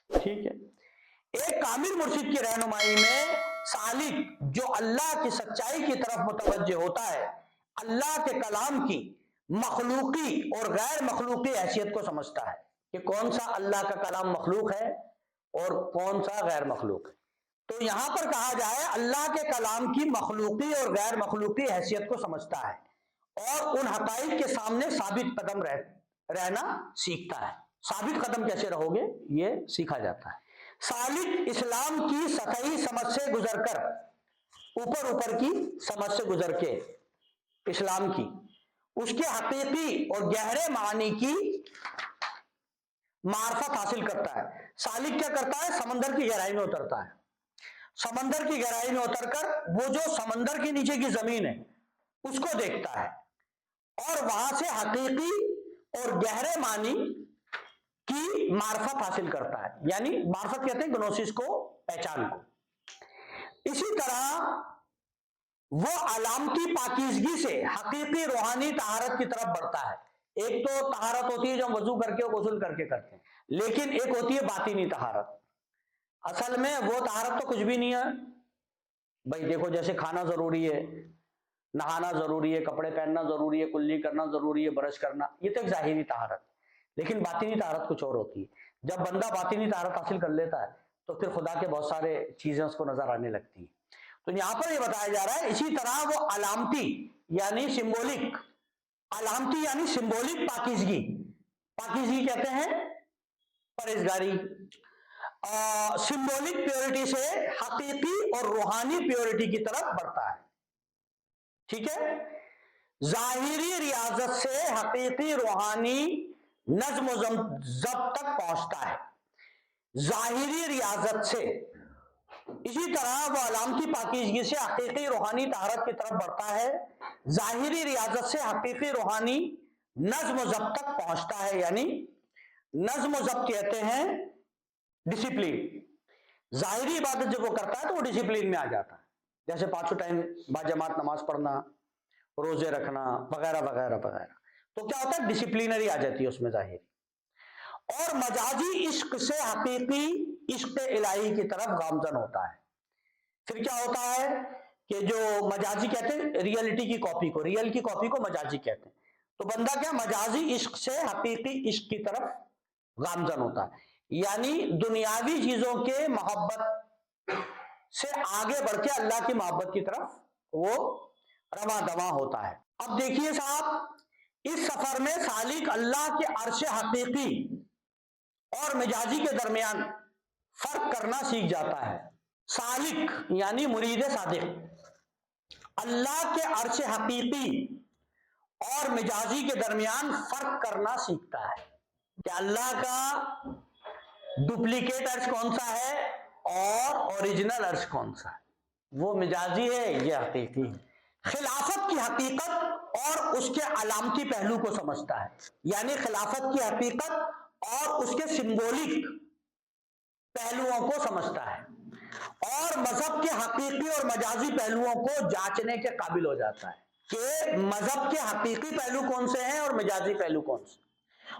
ٹھیک ہے. ایک کامل مرشد کی رہنمائی میں سالک جو اللہ کی سچائی کی طرف متوجہ ہوتا ہے اللہ کے کلام کی مخلوقی اور غیر مخلوقی حیثیت کو سمجھتا ہے کہ کون سا اللہ کا کلام مخلوق ہے اور کون سا غیر مخلوق ہے. تو یہاں پر کہا جائے اللہ کے کلام کی مخلوقی اور غیر مخلوقی حیثیت کو سمجھتا ہے اور ان حقائق کے سامنے ثابت قدم رہنا سیکھتا ہے. ثابت قدم کیسے رہو گے یہ سیکھا جاتا ہے. سالک اسلام کی سطحی سمجھ سے گزر کر اوپر کی سمجھ سے گزر کے اسلام کی اس کے حقیقی اور گہرے معنی کی معرفت حاصل کرتا ہے. سالک کیا کرتا ہے؟ سمندر کی گہرائی میں اترتا ہے. سمندر کی گہرائی میں اتر کر وہ جو سمندر کے نیچے کی زمین ہے اس کو دیکھتا ہے اور وہاں سے حقیقی اور گہرے معنی کی معرفت حاصل کرتا ہے. یعنی معرفت کہتے ہیں گنوسس کو، پہچان کو. اسی طرح وہ علامتی پاکیزگی سے حقیقی روحانی طہارت کی طرف بڑھتا ہے. ایک تو طہارت ہوتی ہے جو ہم وضو کر کے غسل کر کے کرتے ہیں، لیکن ایک ہوتی ہے باطنی طہارت. اصل میں وہ طہارت تو کچھ بھی نہیں ہے بھائی. دیکھو جیسے کھانا ضروری ہے، نہانا ضروری ہے، کپڑے پہننا ضروری ہے، کلی کرنا ضروری ہے، برش کرنا، یہ تو ایک ظاہری طہارت. لیکن باطنی طہارت کچھ اور ہوتی ہے. جب بندہ باطنی طہارت حاصل کر لیتا ہے تو پھر خدا کے بہت سارے چیزیں اس کو نظر آنے لگتی ہیں. تو یہاں پر یہ بتایا جا رہا ہے اسی طرح وہ علامتی یعنی سمبولک، علامتی یعنی سمبولک پاکیزگی، پاکیزگی کہتے ہیں پرہیزگاری، سمبولک پیورٹی سے حقیقی اور روحانی پیورٹی کی طرف بڑھتا ہے. ٹھیک ہے. ظاہری ریاضت سے حقیقی روحانی نظم و ضبط تک پہنچتا ہے. ظاہری ریاضت سے. اسی طرح وہ علامتی پاکیزگی سے حقیقی روحانی طہارت کی طرف بڑھتا ہے. ظاہری ریاضت سے حقیقی روحانی نظم و ضبط تک پہنچتا ہے. یعنی نظم و ضبط کہتے ہیں ڈسپلین. ظاہری عبادت جب وہ کرتا ہے تو وہ ڈسپلین میں آ جاتا ہے، جیسے پانچوں ٹائم باجماعت نماز پڑھنا، روزے رکھنا وغیرہ وغیرہ وغیرہ. تو کیا ہوتا ہے؟ ڈسپلینری آ جاتی ہے اس میں ظاہری. اور مجازی عشق سے حقیقی عشق الہی کی طرف گامزن ہوتا ہے. پھر کیا ہوتا ہے کہ جو مجازی کہتے ہیں ریئلٹی کی کاپی کو، ریئل کی کاپی کو مجازی کہتے ہیں. تو بندہ کیا مجازی عشق سے حقیقی عشق کی طرف گامزن ہوتا ہے. یعنی دنیاوی چیزوں کے محبت سے آگے بڑھ کے اللہ کی محبت کی طرف وہ رواں دواں ہوتا ہے. اب دیکھیے صاحب، اس سفر میں سالک اللہ کے عرش حقیقی اور مجازی کے درمیان فرق کرنا سیکھ جاتا ہے. سالک یعنی مرید صادق اللہ کے عرش حقیقی اور مجازی کے درمیان فرق کرنا سیکھتا ہے کہ اللہ کا ڈپلیکیٹ عرش کون سا ہے اور اوریجنل عرش کون سا ہے. وہ مجازی ہے، یہ حقیقی ہے. خلافت کی حقیقت اور اس کے علامتی پہلو کو سمجھتا ہے. یعنی خلافت کی حقیقت اور اس کے سمبولک پہلوؤں کو سمجھتا ہے اور مذہب کے حقیقی اور مجازی پہلوؤں کو جانچنے کے قابل ہو جاتا ہے کہ مذہب کے حقیقی پہلو کون سے ہیں اور مجازی پہلو کون سے.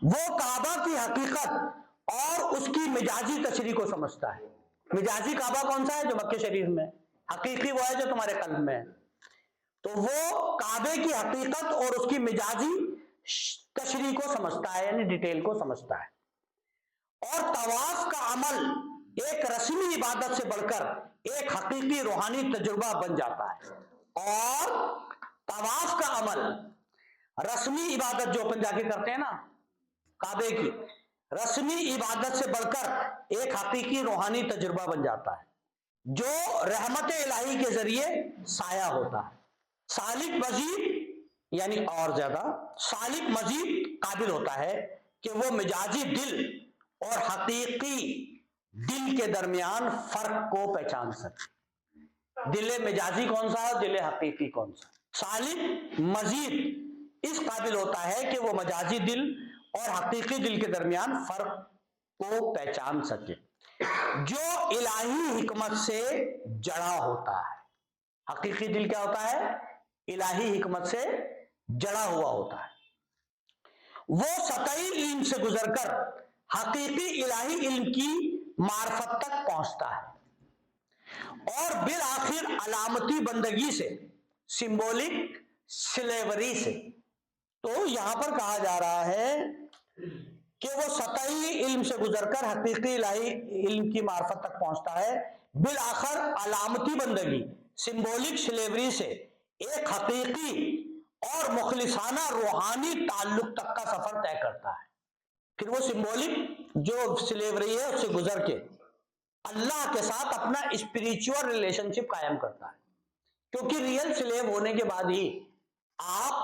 وہ کعبہ کی حقیقت اور اس کی مجازی تشریح کو سمجھتا ہے. مجازی کعبہ کون سا ہے؟ جو مکہ شریف میں. حقیقی وہ ہے جو تمہارے قلب میں ہے. تو وہ کعبے کی حقیقت اور اس کی مجازی تشریح کو سمجھتا ہے، یعنی ڈیٹیل کو سمجھتا ہے. اور طواف کا عمل ایک رسمی عبادت سے بڑھ کر ایک حقیقی روحانی تجربہ بن جاتا ہے. اور طواف کا عمل رسمی عبادت جو اپن جا کے کرتے ہیں نا کعبے کی، رسمی عبادت سے بڑھ کر ایک حقیقی روحانی تجربہ بن جاتا ہے جو رحمت الہی کے ذریعے سایہ ہوتا ہے. سالک مزید یعنی اور زیادہ سالک مزید قابل ہوتا ہے کہ وہ مجازی دل اور حقیقی دل کے درمیان فرق کو پہچان سکے. دل مجازی کون سا ہے، دل حقیقی کون سا. سالک مزید اس قابل ہوتا ہے کہ وہ مجازی دل اور حقیقی دل کے درمیان فرق کو پہچان سکے جو الہی حکمت سے جڑا ہوتا ہے. حقیقی دل کیا ہوتا ہے؟ الہی حکمت سے جڑا ہوا ہوتا ہے. وہ سطحی علم سے گزر کر حقیقی الہی علم کی معرفت تک پہنچتا ہے، اور بالآخر علامتی بندگی سے، سمبولک سلیوری سے۔ تو یہاں پر کہا جا رہا ہے کہ وہ سطحی علم سے گزر کر حقیقی الہی علم کی معرفت تک پہنچتا ہے، بالآخر علامتی بندگی، سمبولک سلیوری سے ایک حقیقی اور مخلصانہ روحانی تعلق تک کا سفر طے کرتا ہے۔ پھر وہ سمبولک جو سلیوری ہے اس سے گزر کے اللہ کے ساتھ اپنا اسپریچول ریلیشن شپ قائم کرتا ہے، کیونکہ ریئل سلیو ہونے کے بعد ہی آپ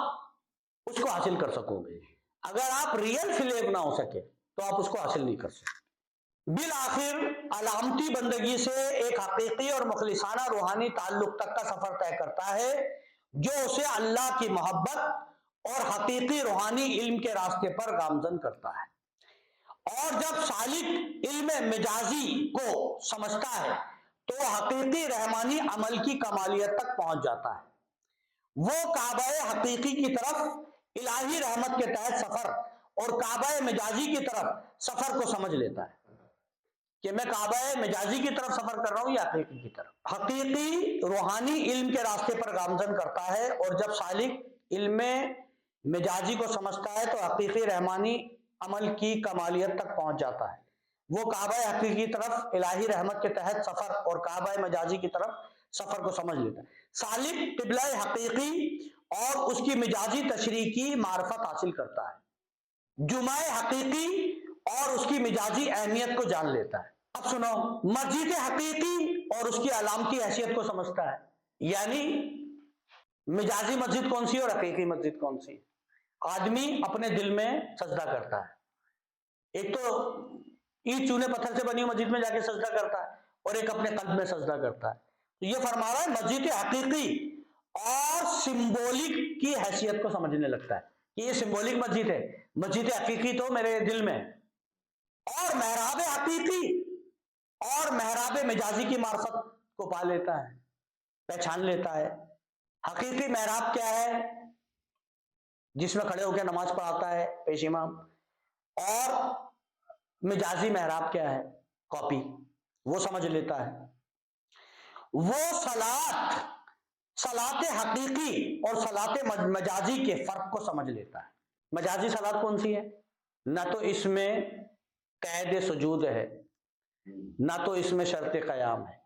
اس کو حاصل کر سکو گے۔ اگر آپ ریئل سلیو نہ ہو سکے تو آپ اس کو حاصل نہیں کر سکتے۔ بالآخر علامتی بندگی سے ایک حقیقی اور مخلصانہ روحانی تعلق تک کا سفر طے کرتا ہے، جو اسے اللہ کی محبت اور حقیقی روحانی علم کے راستے پر گامزن کرتا ہے۔ اور جب سالک علم مجازی کو سمجھتا ہے تو وہ حقیقی رحمانی عمل کی کمالیت تک پہنچ جاتا ہے۔ وہ کعبہ حقیقی کی طرف الہی رحمت کے تحت سفر اور کعبہ مجازی کی طرف سفر کو سمجھ لیتا ہے کہ میں کعبہ مجازی کی طرف سفر کر رہا ہوں یا حقیقی کی طرف۔ حقیقی روحانی علم کے راستے پر گامزن کرتا ہے، اور جب سالک علم مجازی کو سمجھتا ہے تو حقیقی رحمانی عمل کی کمالیت تک پہنچ جاتا ہے۔ وہ کعبہ حقیقی کی طرف الہی رحمت کے تحت سفر اور کعبہ مجازی کی طرف سفر کو سمجھ لیتا ہے۔ سالک قبلہ حقیقی اور اس کی مجازی تشریح کی معرفت حاصل کرتا ہے، جمعہ حقیقی اور اس کی مجازی اہمیت کو جان لیتا ہے۔ اب سنو، مسجد حقیقی اور اس کی علامتی حیثیت کو سمجھتا ہے، یعنی مجازی مسجد کون سی اور حقیقی مسجد کون سی۔ آدمی اپنے دل میں سجدہ کرتا ہے، ایک تو اینٹ چونے پتھر سے بنی مسجد میں جا کے سجدہ کرتا ہے، اور ایک اپنے قلب میں سجدہ کرتا ہے۔ تو یہ فرما رہا ہے مسجد حقیقی اور سمبولک کی حیثیت کو سمجھنے لگتا ہے کہ یہ سمبولک مسجد ہے، مسجد حقیقی تو میرے دل میں، اور محراب حقیقی اور محراب مجازی کی معرفت کو پا لیتا ہے، پہچان لیتا ہے۔ حقیقی محراب کیا ہے؟ جس میں کھڑے ہو کے نماز پڑھاتا ہے پیش امام، اور مجازی محراب کیا ہے؟ کاپی، وہ سمجھ لیتا ہے۔ وہ صلاۃ حقیقی اور صلاۃ مجازی کے فرق کو سمجھ لیتا ہے۔ مجازی صلاۃ کون سی ہے؟ نہ تو اس میں قید سجود ہے، نہ تو اس میں شرط قیام ہے،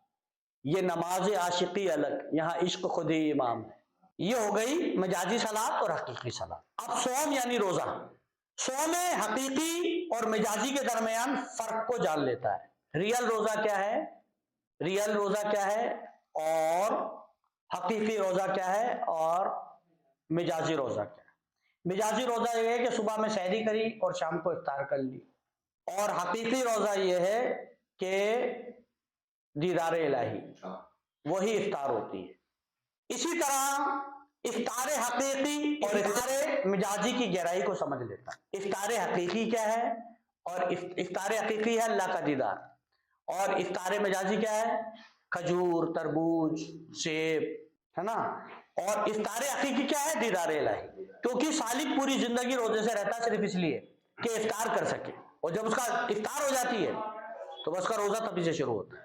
یہ نماز عاشقی الگ، یہاں عشق خود ہی امام ہے۔ یہ ہو گئی مجازی صلاۃ اور حقیقی صلاۃ۔ اب صوم یعنی روزہ، صوم حقیقی اور مجازی کے درمیان فرق کو جان لیتا ہے۔ ریئل روزہ کیا ہے، ریئل روزہ کیا ہے، اور حقیقی روزہ کیا ہے، اور مجازی روزہ کیا ہے۔ مجازی روزہ یہ ہے کہ صبح میں سحری کری اور شام کو افطار کر لی، اور حقیقی روزہ یہ ہے کہ دیدار الہی، وہی افطار ہوتی ہے۔ اسی طرح افطار حقیقی اور افطار مجازی کی گہرائی کو سمجھ لیتا ہے۔ افطار حقیقی کیا ہے، اور افطار حقیقی ہے اللہ کا دیدار، اور افطار مجازی کیا ہے؟ کھجور، تربوز، سیب، ہے نا۔ اور افطار حقیقی کیا ہے؟ دیدار الہی، کیونکہ سالک پوری زندگی روزے سے رہتا صرف اس لیے کہ افطار کر سکے، اور جب اس کا افطار ہو جاتی ہے تو بس کا روزہ تبھی سے شروع ہوتا ہے۔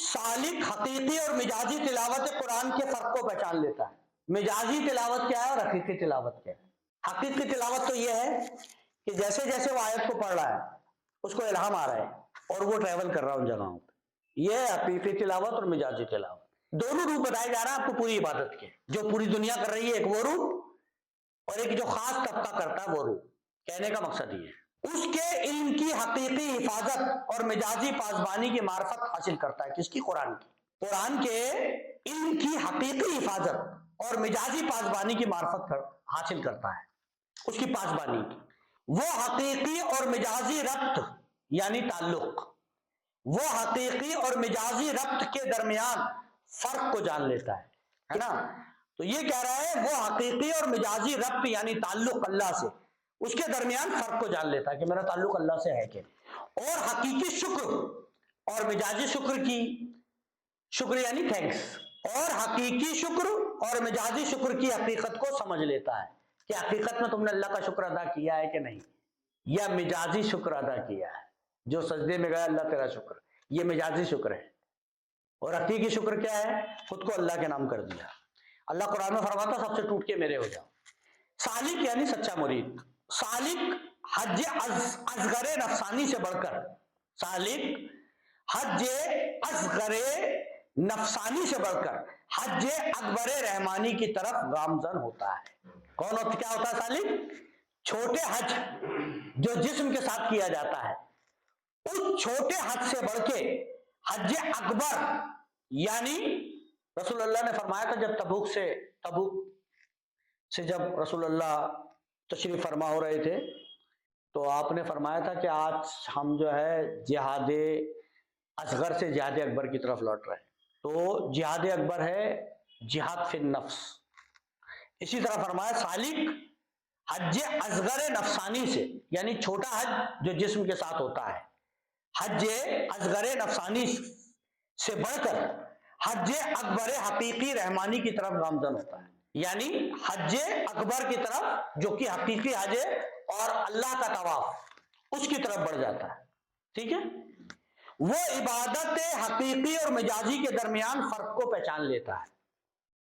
سالک حقیقی اور مجازی تلاوت قرآن کے فرق کو پہچان لیتا ہے۔ مجازی تلاوت کیا ہے اور حقیقی تلاوت کیا ہے؟ حقیقی تلاوت تو یہ ہے کہ جیسے جیسے وہ آیت کو پڑھ رہا ہے اس کو الہام آ رہا ہے اور وہ ٹریول کر رہا ہے ان جگہوں پہ، یہ ہے حقیقی تلاوت اور مجازی تلاوت۔ دونوں روح بتائے جا رہے ہیں آپ کو پوری عبادت کے، جو پوری دنیا کر رہی ہے ایک وہ روح، اور ایک جو خاص طبقہ کرتا ہے وہ روح۔ کہنے کا مقصد یہ ہے اس کے علم کی حقیقی حفاظت اور مجازی پاسبانی کی معرفت حاصل کرتا ہے۔ کس کی؟ قرآن کی۔ قرآن کے علم کی حقیقی حفاظت اور مجازی پاسبانی کی معرفت حاصل کرتا ہے، اس کی پاسبانی کی۔ وہ حقیقی اور مجازی ربط یعنی تعلق، وہ حقیقی اور مجازی ربط کے درمیان فرق کو جان لیتا ہے نا۔ تو یہ کہہ رہا ہے وہ حقیقی اور مجازی ربط یعنی تعلق اللہ سے، اس کے درمیان فرق کو جان لیتا ہے کہ میرا تعلق اللہ سے ہے کہ، اور حقیقی شکر اور مجازی شکر کی، شکر یعنی تھینکس، اور حقیقی شکر اور مجازی شکر کی حقیقت کو سمجھ لیتا ہے کہ حقیقت میں تم نے اللہ کا شکر ادا کیا ہے کہ نہیں، یا مجازی شکر ادا کیا ہے، جو سجدے میں گیا اللہ تیرا شکر، یہ مجازی شکر ہے. اور حقیقی شکر کیا ہے؟ خود کو اللہ کے نام کر دیا. اللہ قرآن میں فرماتا سب سے ٹوٹ کے میرے ہو جاؤ. سالک یعنی سچا مرید. سالک حج اصغر نفسانی سے بڑھ کر، سالک حج اصغر نفسانی سے بڑھ کر حج اکبر رحمانی کی طرف گامزن ہوتا ہے. کون ہوتا، کیا ہوتا ہے سالک؟ چھوٹے حج جو جسم کے ساتھ کیا جاتا ہے، اس چھوٹے حج سے بڑھ کے حج اکبر، یعنی رسول اللہ نے فرمایا تھا جب تبوک سے جب رسول اللہ تشریف فرما ہو رہے تھے تو آپ نے فرمایا تھا کہ آج ہم جو ہے جہاد اصغر سے جہاد اکبر کی طرف لوٹ رہے ہیں. تو جہاد اکبر ہے جہاد فی النفس. اسی طرح فرمایا سالک حج اصغر نفسانی سے، یعنی چھوٹا حج جو جسم کے ساتھ ہوتا ہے، حج اصغر نفسانی سے بڑھ کر حج اکبر حقیقی رحمانی کی طرف گامزن ہوتا ہے. یعنی حج اکبر کی طرف جو کہ حقیقی حج ہے اور اللہ کا طواف، اس کی طرف بڑھ جاتا ہے. ٹھیک ہے. وہ عبادت حقیقی اور مجازی کے درمیان فرق کو پہچان لیتا ہے.